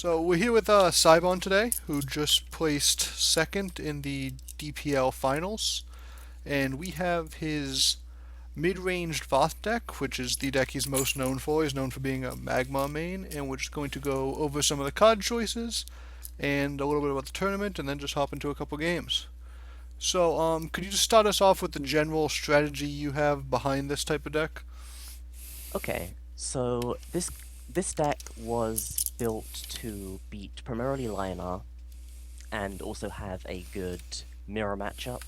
So we're here with Sibon today, who just placed second in the DPL finals, and we have his mid-ranged Voth deck, which is the deck he's most known for. He's known for being a Magmar main, and we're just going to go over some of the card choices and a little bit about the tournament, and then just hop into a couple games. So, could you just start us off with the general strategy you have behind this type of deck? Okay, so this deck was built to beat primarily Lionar and also have a good mirror matchup,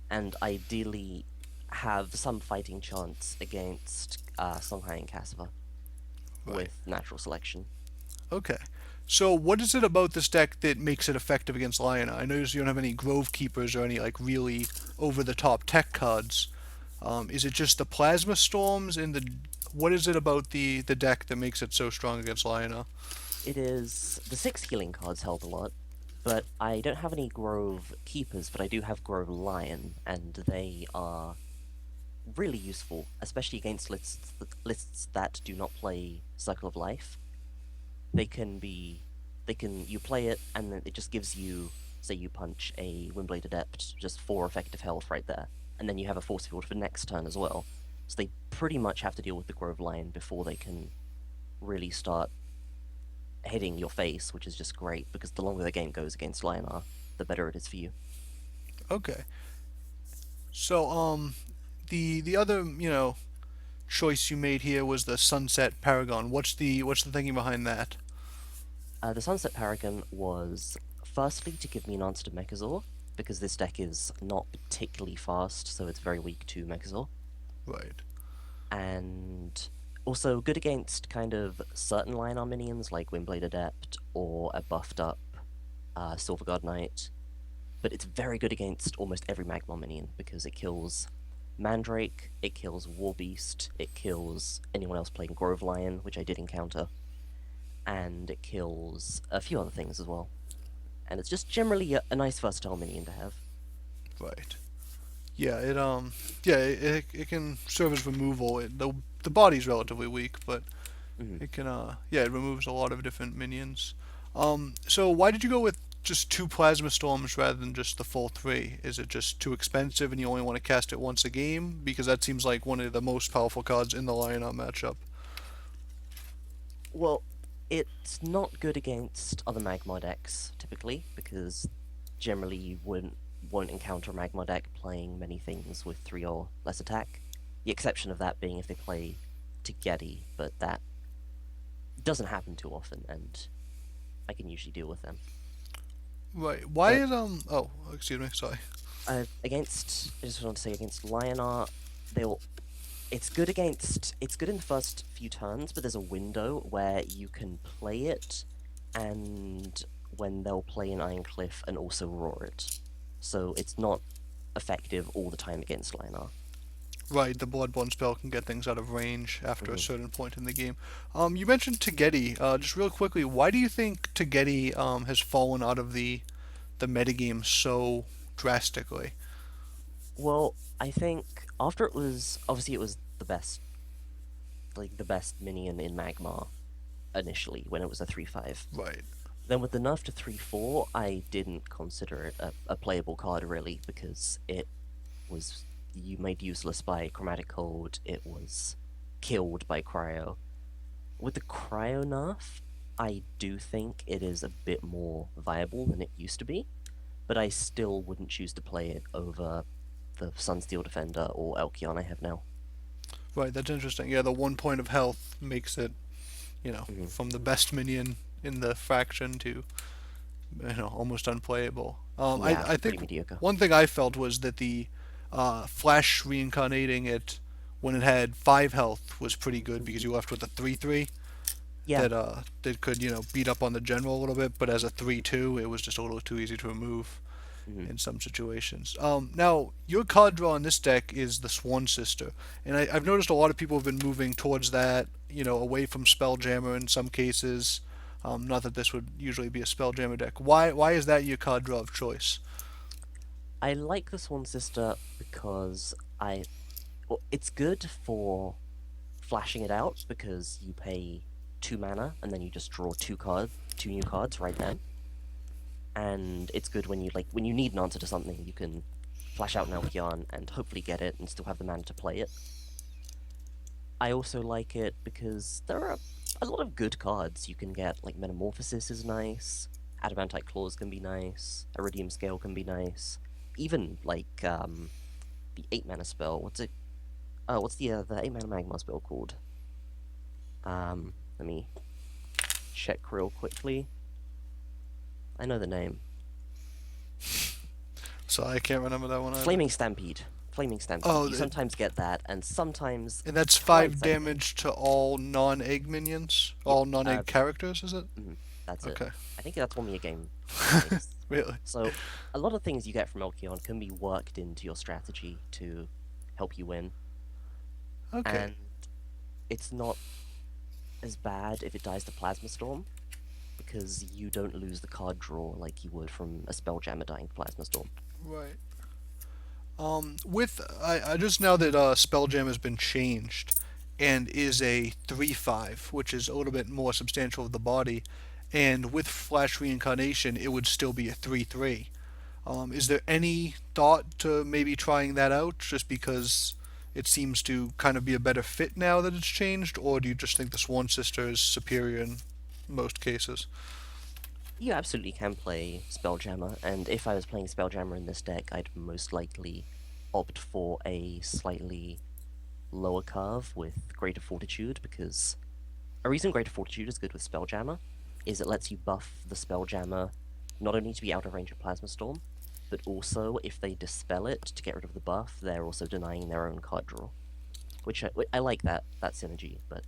and ideally have some fighting chance against Songhai and Cassava Right. with natural selection. Okay. So, what is it about this deck that makes it effective against Lionel? I notice you don't have any Grove Keepers or any like really over-the-top tech cards. Is it just the Plasma Storms and the what is it about the deck that makes it so strong against Lionel? It is the 6 healing cards help a lot, but I don't have any Grove Keepers, but I do have Grove Lion, and they are really useful, especially against lists that do not play Circle of Life. They can be, you play it, and then it just gives you, say you punch a Windblade Adept, just 4 effective health right there, and then you have a force field for next turn as well. So they pretty much have to deal with the Grove Lion before they can really start hitting your face, which is just great, because the longer the game goes against Lionar, the better it is for you. Okay. So, the other choice you made here was the Sunset Paragon. What's the thinking behind that? The Sunset Paragon was firstly to give me an answer to Mechazor, because this deck is not particularly fast, so it's very weak to Mechazor. Right. And also good against kind of certain Lionar minions like Windblade Adept or a buffed up Silverguard Knight, but it's very good against almost every Magmar minion because it kills Mandrake, it kills Warbeast, it kills anyone else playing Grove Lion, which I did encounter, and it kills a few other things as well. And it's just generally a nice versatile minion to have. Right. Yeah, it can serve as removal. The body's relatively weak, but Mhm. it can it removes a lot of different minions. So why did you go with just two plasma storms rather than just the full three? Is it just too expensive and you only want to cast it once a game? Because that seems like one of the most powerful cards in the Lionel matchup. Well, it's not good against other Magmar decks, typically, because generally you won't encounter a Magmar deck playing many things with 3 or less attack. The exception of that being if they play Tegedi, but that doesn't happen too often, and I can usually deal with them. Right. Why But is oh, excuse me, sorry. I just want to say against Lionar, they'll it's good in the first few turns, but there's a window where you can play it, and when they'll play an Iron Cliff and also roar it. So it's not effective all the time against Lionar. Right, the Bloodborne spell can get things out of range after a Mhm. certain point in the game. You mentioned Tegedi. Just real quickly, why do you think Tegedi has fallen out of the metagame so drastically? Well, I think after it was obviously it was the best minion in Magmar initially when it was a 3/5. Right. Then with the nerf to 3/4, I didn't consider it a playable card really because it was you made useless by Chromatic Cold. It was killed by Cryo. With the Cryo nerf, I do think it is a bit more viable than it used to be, but I still wouldn't choose to play it over the Sunsteel Defender or Elkion I have now. Right, that's interesting. Yeah, the 1 point of health makes it, Mhm. from the best minion in the faction to, almost unplayable. Yeah, I pretty think mediocre. one thing I felt was that the Flash reincarnating it when it had 5 health was pretty good because you left with a 3/3 Yeah. that could beat up on the general a little bit, but as a 3/2, it was just a little too easy to remove Mhm. in some situations. Now your card draw in this deck is the Sworn Sister, and I've noticed a lot of people have been moving towards that, away from Spelljammer in some cases. Not that this would usually be a Spelljammer deck. Why is that your card draw of choice? I like the Swan Sister because it's good for flashing it out because you pay 2 mana and then you just draw 2 cards two new cards right then, and it's good when you need an answer to something, you can flash out an Elkion and hopefully get it and still have the mana to play it. I also like it because there are a lot of good cards you can get, like Metamorphosis is nice, Adamantite Claws can be nice, Iridium Scale can be nice, even like the 8 mana spell. What's it? What's the 8 mana Magmar spell called? Let me check real quickly. I know the name. So I can't remember that one either. Flaming Stampede. Flaming Stampede. Oh, You sometimes get that, and sometimes and that's twice, 5 I think. damage to all non-egg minions? Yep. All non-egg characters, is it? That's it. Okay. I think that's one me a game twice. Really? So a lot of things you get from Elkion can be worked into your strategy to help you win, Okay. and it's not as bad if it dies to Plasma Storm because you don't lose the card draw like you would from a Spelljammer dying to Plasma Storm. Right. With I just now that Spelljam has been changed and is a 3/5, which is a little bit more substantial of the body, and with Flash Reincarnation, it would still be a 3/3. Is there any thought to maybe trying that out, just because it seems to kind of be a better fit now that it's changed, or do you just think the Sworn Sister is superior in most cases? You absolutely can play Spelljammer, and if I was playing Spelljammer in this deck, I'd most likely opt for a slightly lower carve with Greater Fortitude, because a reason Greater Fortitude is good with Spelljammer is it lets you buff the Spelljammer not only to be out of range of Plasma Storm, but also if they dispel it to get rid of the buff, they're also denying their own card draw, which I like that synergy, but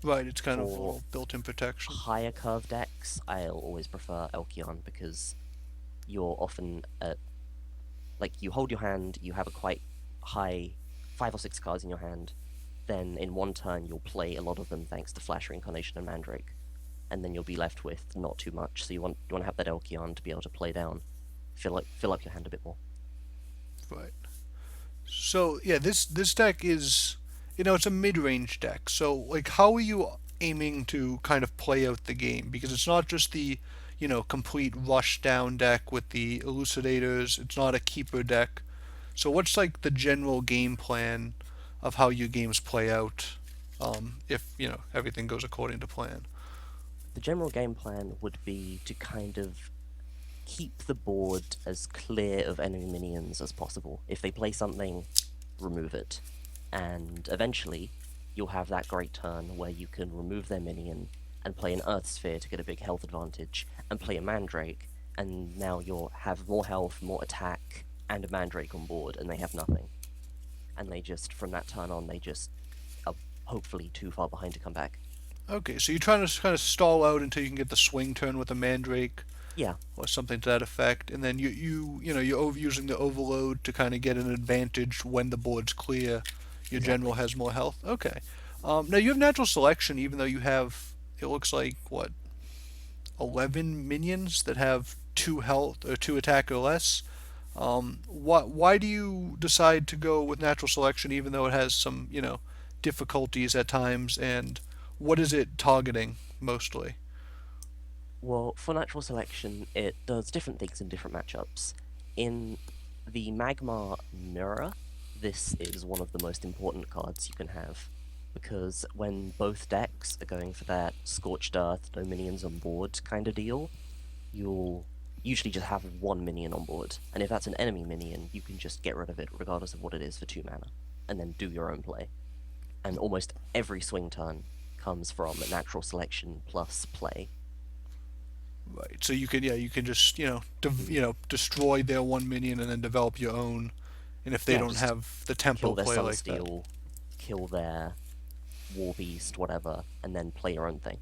Right, it's kind of a for little built-in protection. higher curve decks, I'll always prefer Elkion because you're often at, like, you hold your hand, you have a quite high 5 or 6 cards in your hand, then in one turn you'll play a lot of them thanks to Flash Reincarnation and Mandrake, and then you'll be left with not too much. So you want to have that Elkion to be able to play down, fill up your hand a bit more. Right. So yeah, this deck is, it's a mid-range deck. So like, how are you aiming to kind of play out the game? Because it's not just the, complete rush down deck with the elucidators. It's not a keeper deck. So what's like the general game plan of how your games play out, if everything goes according to plan? The general game plan would be to kind of keep the board as clear of enemy minions as possible. If they play something, remove it. And eventually, you'll have that great turn where you can remove their minion and play an Earth Sphere to get a big health advantage, and play a Mandrake, and now you'll have more health, more attack, and a Mandrake on board, and they have nothing. And they just, from that turn on, they just are hopefully too far behind to come back. Okay, so you're trying to kind of stall out until you can get the swing turn with a Mandrake Yeah, or something to that effect, and then you're using the overload to kind of get an advantage when the board's clear. Your general exactly. has more health. Okay. Now you have natural selection, even though you have, it looks like, what, 11 minions that have 2 health or 2 attack or less. Why do you decide to go with natural selection, even though it has some difficulties at times, and what is it targeting mostly? Well, for natural selection, it does different things in different matchups. In the Magmar Mirror, this is one of the most important cards you can have, because when both decks are going for that Scorched Earth, no minions on board kind of deal, you'll usually just have one minion on board, and if that's an enemy minion, you can just get rid of it regardless of what it is for 2 mana, and then do your own play. And almost every swing turn comes from a natural selection plus play. Right. So you can just Mhm. destroy their one minion and then develop your own. And if they Yeah, don't just have the kill tempo their play like that. Sunsteel, kill their War Beast, whatever, and then play your own thing.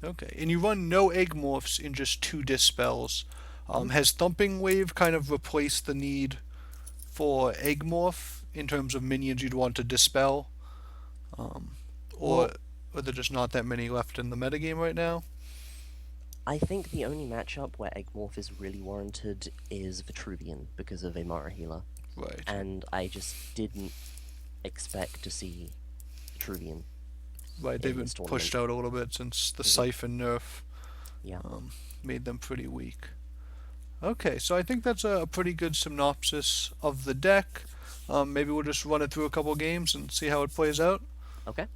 Okay. And you run no egg morphs in just 2 dispels. Mhm. Has Thumping Wave kind of replaced the need for egg morph in terms of minions you'd want to dispel? Um, or Well, are there just not that many left in the metagame right now? I think the only matchup where Eggmorph is really warranted is Vitruvian because of Amara Healer, Right. and I just didn't expect to see Vitruvian Right. They've in been this tournament. pushed out a little bit since the Mhm. Siphon nerf. Yeah. Made them pretty weak. Okay, so I think that's a pretty good synopsis of the deck. Maybe we'll just run it through a couple games and see how it plays out. Okay.